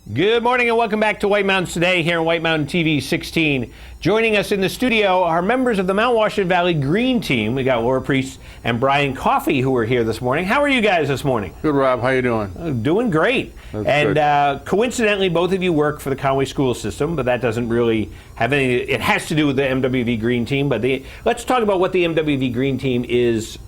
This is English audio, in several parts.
Good morning and welcome back to White Mountains Today here on White Mountain TV 16. Joining us in the studio are members of the Mount Washington Valley Green Team. We got Lara, Preece, and Brian Coffey who are here this morning. How are you guys this morning? Good, Rob. How you doing? Doing great. That's coincidentally, both of you work for the Conway School system, but that doesn't really have any. It has to do with the MWV Green Team. But let's talk about what the MWV Green Team is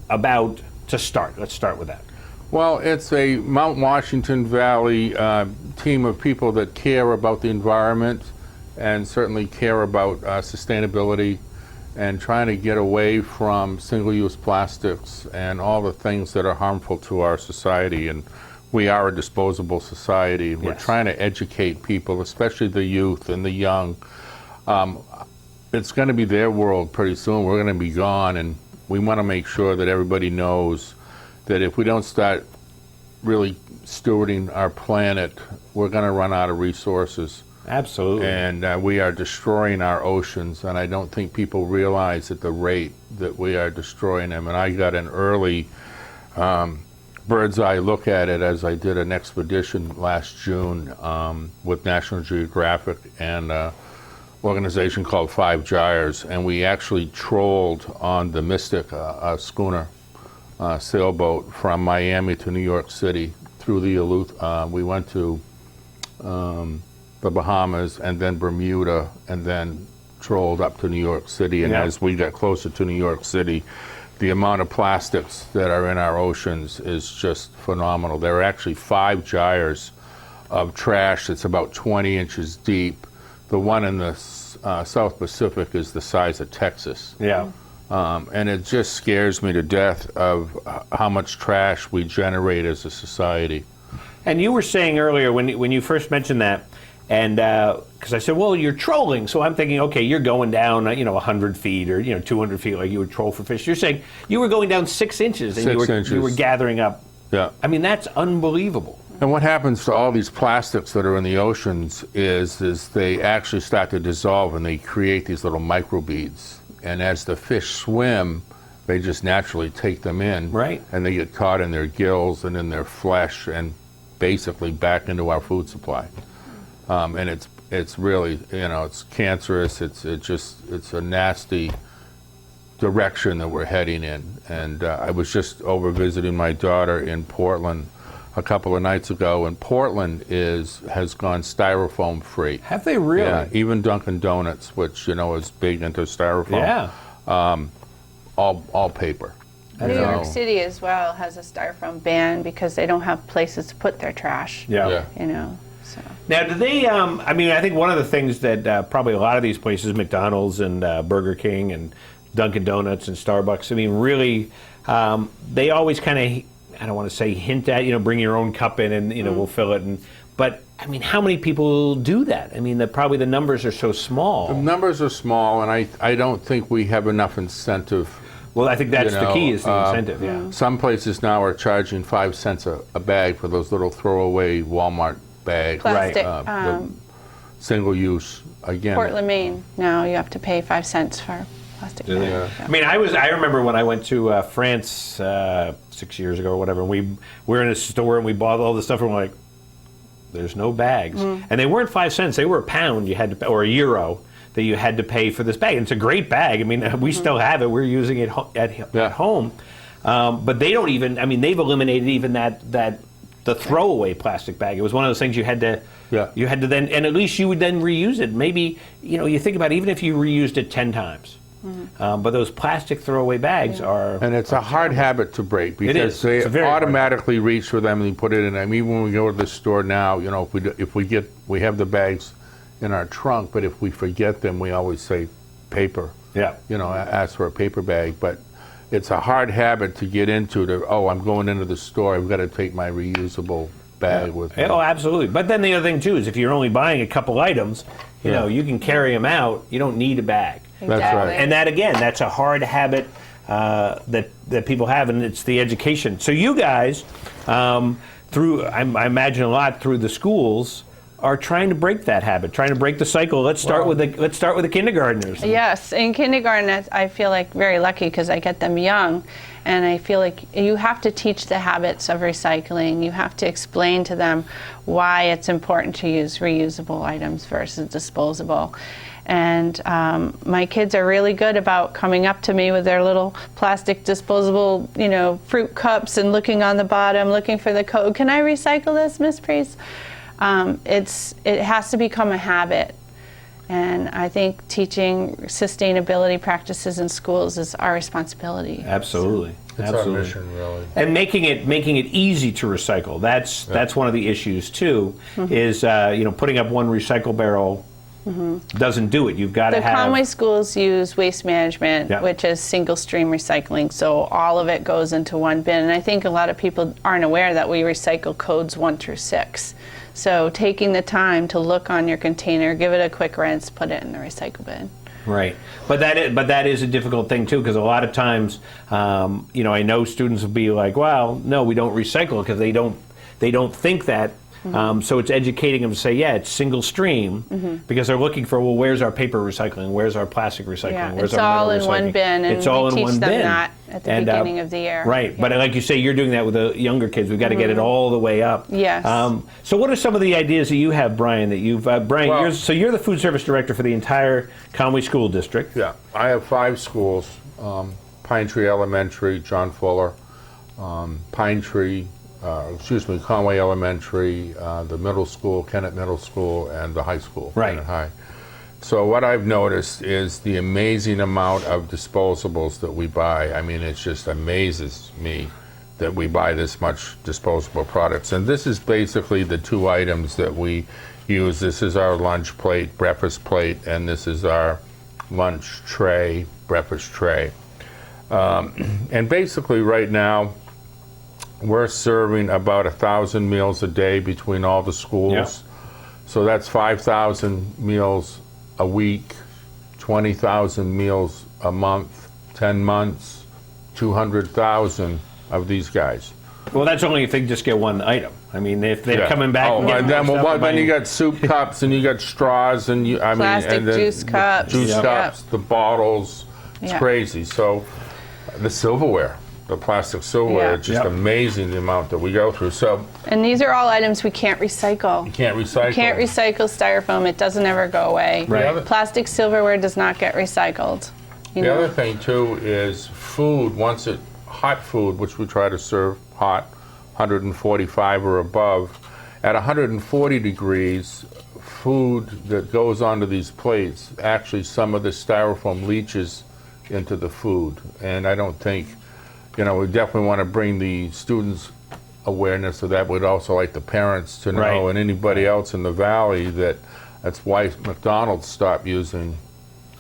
about to start. Let's start with that. Well, it's a Mount Washington Valley team of people that care about the environment and certainly care about sustainability and trying to get away from single-use plastics and all the things that are harmful to our society. And we are a disposable society. We're trying to educate people, especially the youth and the young. It's going to be their world pretty soon. We're going to be gone, and we want to make sure that everybody knows that if we don't start really stewarding our planet, we're going to run out of resources. Absolutely. And we are destroying our oceans, and I don't think people realize at the rate that we are destroying them. And I got an early bird's eye look at it as I did an expedition last June with National Geographic and an organization called gyres, and we actually trolled on the Mystic, a schooner sailboat from Miami to New York City through the Aleut. We went to the Bahamas and then Bermuda and then trolled up to New York City. And as we got closer to New York City, the amount of plastics that are in our oceans is just phenomenal. There are actually 5 gyres of trash that's about 20 inches deep. The one in the South Pacific is the size of Texas. Yeah. And it just scares me to death of how much trash we generate as a society. And you were saying earlier when you first mentioned that, and because I said, well, you're trolling, so I'm thinking, okay, you're going down, 100 feet or 200 feet like you would troll for fish. You're saying you were going down 6 inches and you were gathering up. Yeah. I mean, that's unbelievable. And what happens to all these plastics that are in the oceans is they actually start to dissolve and they create these little microbeads. And as the fish swim, they just naturally take them in. Right. And they get caught in their gills and in their flesh and basically back into our food supply. And it's really, it's cancerous. It's a nasty direction that we're heading in. And I was just over visiting my daughter in Portland a couple of nights ago, and Portland has gone styrofoam free. Have they really? Yeah, even Dunkin' Donuts, which is big into styrofoam. Yeah. All paper. New York City as well has a styrofoam ban because they don't have places to put their trash. Yeah. So. Now, do they? I think one of the things that probably a lot of these places, McDonald's and Burger King and Dunkin' Donuts and Starbucks, really, they always kind of, I don't want to say hint at, bring your own cup in and, we'll fill it. But, how many people do that? Probably the numbers are so small. The numbers are small, and I don't think we have enough incentive. Well, I think that's the key is the incentive, yeah. Some places now are charging 5 cents a bag for those little throwaway Walmart bags. Plastic. The single use, again. Portland, Maine, now you have to pay 5 cents for plastic bag. I remember when I went to France 6 years ago or whatever, and we were in a store and we bought all this stuff and we're like, there's no bags. And they weren't 5 cents, they were a pound you had to pay, or a euro that you had to pay for this bag. And it's a great bag. We still have it. We're using it at home. But they don't even, they've eliminated even the throwaway plastic bag. It was one of those things you had to then, and at least you would then reuse it. Maybe, you think about it, even if you reused it 10 times. But those plastic throwaway bags are... And it's a hard habit to break because they automatically reach for them and you put it in. Even when we go to the store now, we have the bags in our trunk, but if we forget them, we always say paper. Yeah. Ask for a paper bag. But it's a hard habit to get into. I'm going into the store, I've got to take my reusable bag with me. Oh, absolutely. But then the other thing too is if you're only buying a couple items, you can carry them out. You don't need a bag. Exactly. That's right. And that again, that's a hard habit that people have, and it's the education. So you guys, I imagine a lot through the schools, are trying to break that habit, trying to break the cycle. Let's start with the kindergartners. Yes, in kindergarten, I feel like very lucky because I get them young, and I feel like you have to teach the habits of recycling. You have to explain to them why it's important to use reusable items versus disposable. And my kids are really good about coming up to me with their little plastic disposable, fruit cups and looking on the bottom, looking for the code. Can I recycle this, Miss Preece? It has to become a habit. And I think teaching sustainability practices in schools is our responsibility. Absolutely. It's our mission, really. And making it easy to recycle. That's one of the issues too. Is putting up one recycle barrel doesn't do it. You've got to have. The Conway schools use waste management, which is single stream recycling. So all of it goes into one bin. And I think a lot of people aren't aware that we recycle codes 1 through 6. So taking the time to look on your container, give it a quick rinse, put it in the recycle bin. Right, but that is a difficult thing too, because a lot of times, I know students will be like, "Well, no, we don't recycle," because they don't think that. So it's educating them to say, yeah, it's single stream, because they're looking for, well, where's our paper recycling? Where's our plastic recycling? Yeah, where's it's our all metal in one recycling? bin, and it's all we in teach one them bin. that at the beginning of the year. Right, but like you say, you're doing that with the younger kids. We've got to get it all the way up. Yes. So what are some of the ideas that you have, Brian, that you've, Brian, you're the food service director for the entire Conway School District. Yeah, I have 5 schools, Pine Tree Elementary, John Fuller, Conway Elementary, the middle school, Kennett Middle School, and the high school, Right. Kennett High. So what I've noticed is the amazing amount of disposables that we buy. I mean, it just amazes me that we buy this much disposable products. And this is basically the 2 items that we use. This is our lunch plate, breakfast plate, and this is our lunch tray, breakfast tray. And basically right now, we're serving about 1,000 meals a day between all the schools. Yeah. So that's 5,000 meals a week, 20,000 meals a month, 10 months, 200,000 of these guys. Well, that's only if they just get one item. I mean, if they're coming back. Oh, and then, more stuff, then you got soup cups and you got straws and Plastic and then juice cups. juice Yeah. cups, the bottles. It's crazy. So the silverware. The plastic silverware, it's just amazing the amount that we go through. So, And these are all items we can't recycle. you can't recycle. You can't recycle styrofoam. It doesn't ever go away. Right. Plastic silverware does not get recycled. The other thing too is food. Hot food, which we try to serve hot, 145 or above. At 140 degrees, food that goes onto these plates, actually some of the styrofoam leaches into the food. And I don't think, we definitely want to bring the students awareness of that. We'd also like the parents to know, and anybody else in the valley, that's why McDonald's stopped using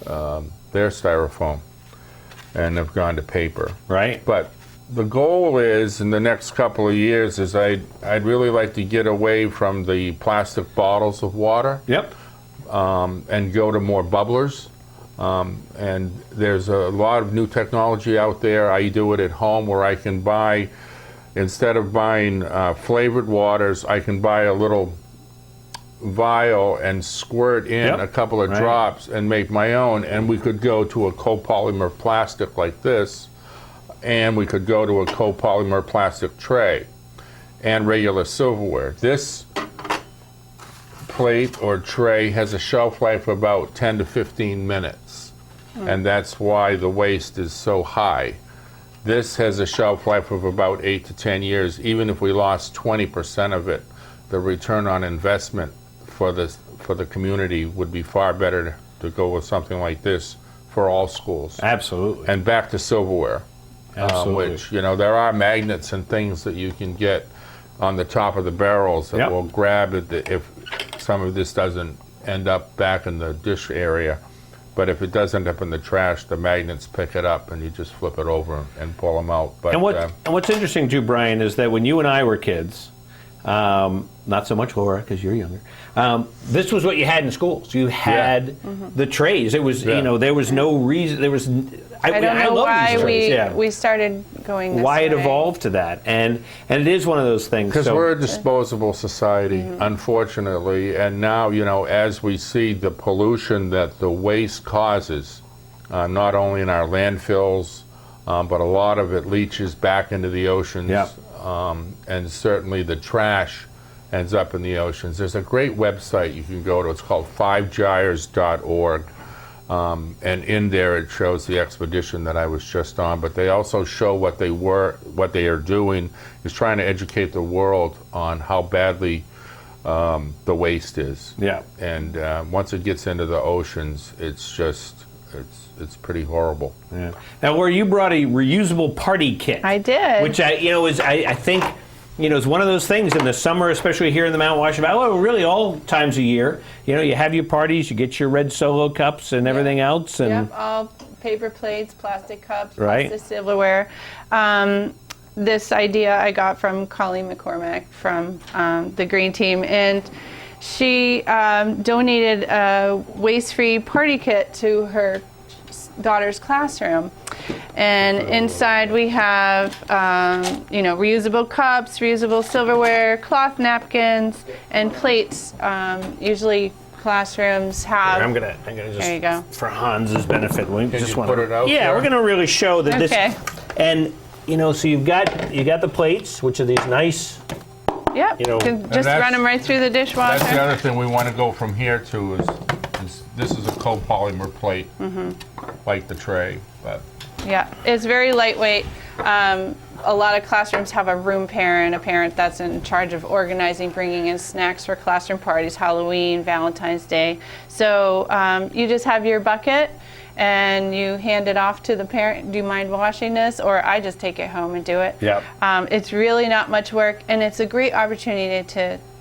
their styrofoam and have gone to paper. Right. But the goal is, in the next couple of years, is I'd really like to get away from the plastic bottles of water. Yep. And go to more bubblers. And there's a lot of new technology out there. I do it at home where I can buy, instead of buying flavored waters, I can buy a little vial and squirt in a couple of drops and make my own. And we could go to a copolymer plastic like this, and we could go to a copolymer plastic tray and regular silverware. This plate or tray has a shelf life of about 10 to 15 minutes, and that's why the waste is so high. This has a shelf life of about 8 to 10 years. Even if we lost 20% of it, the return on investment for the community would be far better to go with something like this for all schools. Absolutely. And back to silverware, Absolutely. which, there are magnets and things that you can get on the top of the barrels that will grab it if some of this doesn't end up back in the dish area. But if it does end up in the trash, the magnets pick it up and you just flip it over and pull them out. But, and what's interesting too, Brian, is that when you and I were kids, not so much Laura because you're younger. This was what you had in schools. You had the trays. It was there was no reason. There was. I don't know love why these trays, we started going this why way. it evolved to that, and it is one of those things. Because we're a disposable society, unfortunately, and now, as we see the pollution that the waste causes, not only in our landfills, but a lot of it leaches back into the oceans, and certainly the trash ends up in the oceans. There's a great website you can go to. It's called 5gyres.org. And in there it shows the expedition that I was just on, but they also show what they are doing is trying to educate the world on how badly the waste is. Yeah. And once it gets into the oceans, it's pretty horrible. Yeah. Now, Laura, you brought a reusable party kit. I did. Which I think is one of those things in the summer, especially here in the Mount Washington Valley, well, really all times a year. You have your parties, you get your red Solo cups and everything else. And all paper plates, plastic cups, Right. plastic silverware. This idea I got from Colleen McCormack from the Green Team, and she donated a waste-free party kit to her daughter's classroom. And inside we have, reusable cups, reusable silverware, cloth napkins, and plates. Usually classrooms have. I'm gonna just, there you go. For Hans's benefit, we Can just you want put it out Yeah, there? we're gonna really show that Okay. this. And so you got the plates, which are these nice. Yep. You can just that's- run them right through the dishwasher. That's the other thing we want to go from here to is this is a copolymer plate, like the tray, but. Yeah, it's very lightweight. A lot of classrooms have a room parent, a parent that's in charge of organizing, bringing in snacks for classroom parties, Halloween, Valentine's Day. So you just have your bucket and you hand it off to the parent. Do you mind washing this? Or I just take it home and do it. Yep. It's really not much work, and it's a great opportunity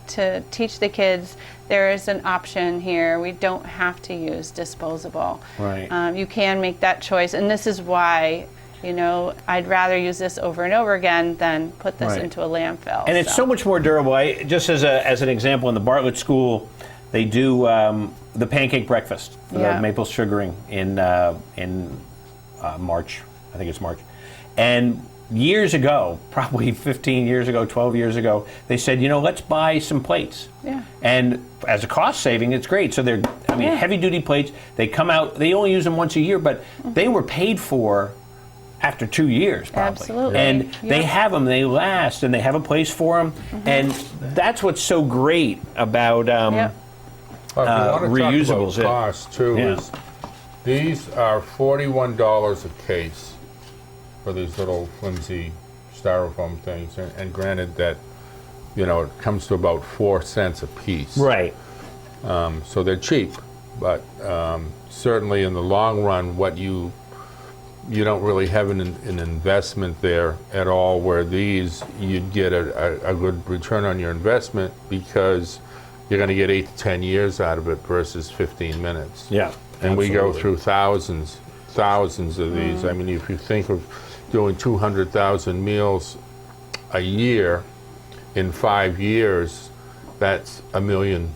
to teach the kids there is an option here. We don't have to use disposable. Right. You can make that choice, and this is why, I'd rather use this over and over again than put this Right. into a landfill. And it's so much more durable. Just as an example, in the Bartlett School, they do the pancake breakfast, the maple sugaring in March. I think it's March. And years ago, probably 15 years ago, 12 years ago, they said, let's buy some plates. Yeah. And as a cost saving, it's great. So they're, heavy duty plates. They come out, they only use them once a year, but they were paid for after 2 years, probably. Absolutely. And they have them, they last, and they have a place for them. And that's what's so great about Well, if you want to reusables. talk about cost too, is these are $41 a case for these little flimsy styrofoam things, and granted that it comes to about 4 cents a piece. Right. So they're cheap, but certainly in the long run, what you don't really have an investment there at all. Where these you'd get a good return on your investment because you're going to get 8 to 10 years out of it versus 15 minutes. Yeah. And we go absolutely. through thousands of these. I mean, if you think of doing 200,000 meals a year in 5 years, that's 1 million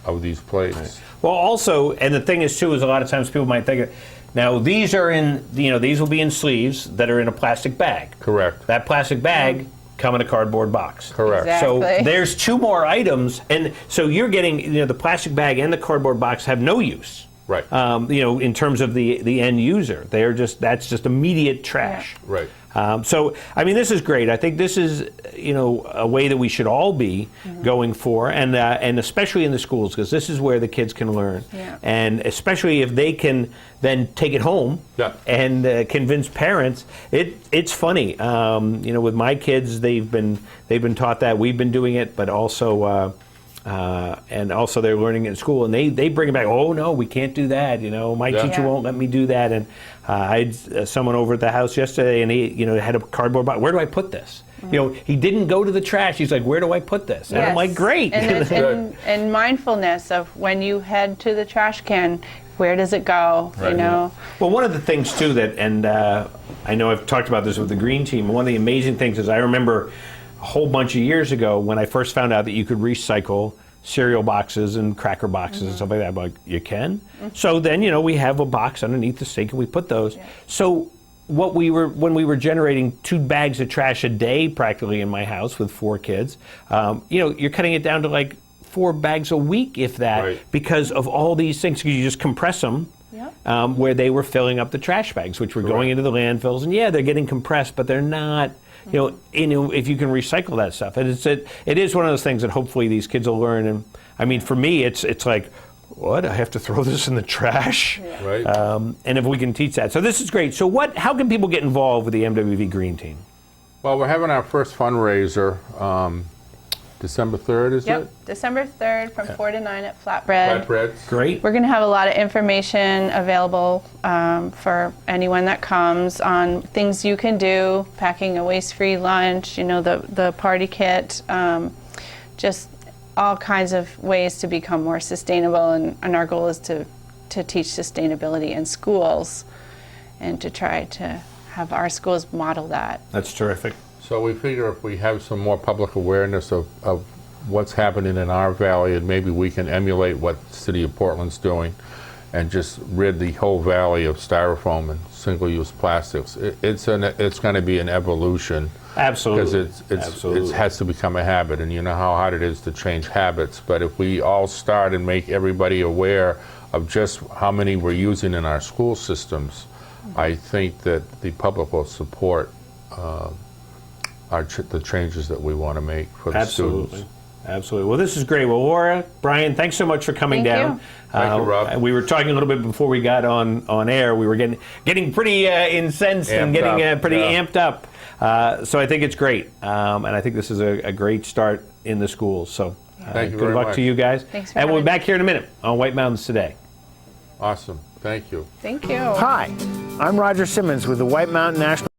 of these plates. Right. Well, also, and the thing is too, is a lot of times people might think, now these are in, these will be in sleeves that are in a plastic bag. Correct. That plastic bag come in a cardboard box. Correct. Exactly. So there's 2 more items, and so you're getting, the plastic bag and the cardboard box have no use. Right. In terms of the end user, that's just immediate trash. Right. So, this is great. I think this is, a way that we should all be going for, and especially in the schools, because this is where the kids can learn. Yeah. And especially if they can then take it home and convince parents. It's funny. With my kids, they've been taught that. We've been doing it, but also. And also they're learning in school, and they bring it back. Oh no, we can't do that. My teacher won't let me do that. And I had someone over at the house yesterday, and he had a cardboard box. Where do I put this? He didn't go to the trash. He's like, where do I put this? And I'm like, great. And mindfulness of when you head to the trash can, where does it go? Right. Well, one of the things too that, and I know I've talked about this with the Green Team. One of the amazing things is I remember a whole bunch of years ago when I first found out that you could recycle cereal boxes and cracker boxes and stuff like that. I'm like, you can? So then, we have a box underneath the sink and we put those. Yeah. So when we were generating 2 bags of trash a day practically in my house with 4 kids, you're cutting it down to like 4 bags a week, if that, Right. because of all these things. You just compress them. Yep. Where they were filling up the trash bags, which were going into the landfills, and they're getting compressed, but they're not. If you can recycle that stuff, and it is one of those things that hopefully these kids will learn. And I mean, for me, it's like, what? I have to throw this in the trash, Right. and if we can teach that, so this is great. So how can people get involved with the MWV Green Team? Well, we're having our first fundraiser December 3rd, is Yep. it? December 3rd from 4 to 9 at Flatbread. Flatbreads. Great. We're going to have a lot of information available for anyone that comes on things you can do, packing a waste-free lunch, the party kit, just all kinds of ways to become more sustainable. And our goal is to teach sustainability in schools and to try to have our schools model that. That's terrific. So we figure if we have some more public awareness of what's happening in our valley, and maybe we can emulate what the city of Portland's doing and just rid the whole valley of styrofoam and single-use plastics. It's going to be an evolution. Absolutely. Because it has to become a habit, and you know how hard it is to change habits. But if we all start and make everybody aware of just how many we're using in our school systems, I think that the public will support the changes that we want to make for the students. Absolutely. Well, this is great. Well, Laura, Brian, thanks so much for coming Thank down. you. Thank you, Rob. We were talking a little bit before we got on air. We were getting pretty incensed and getting pretty amped up. So I think it's great, and I think this is a great start in the schools. So Thank you good very luck much. to you guys. Thanks for and we'll be having back here in a minute on White Mountains Today. Awesome. Thank you. Thank you. Hi, I'm Roger Simmons with the White Mountain National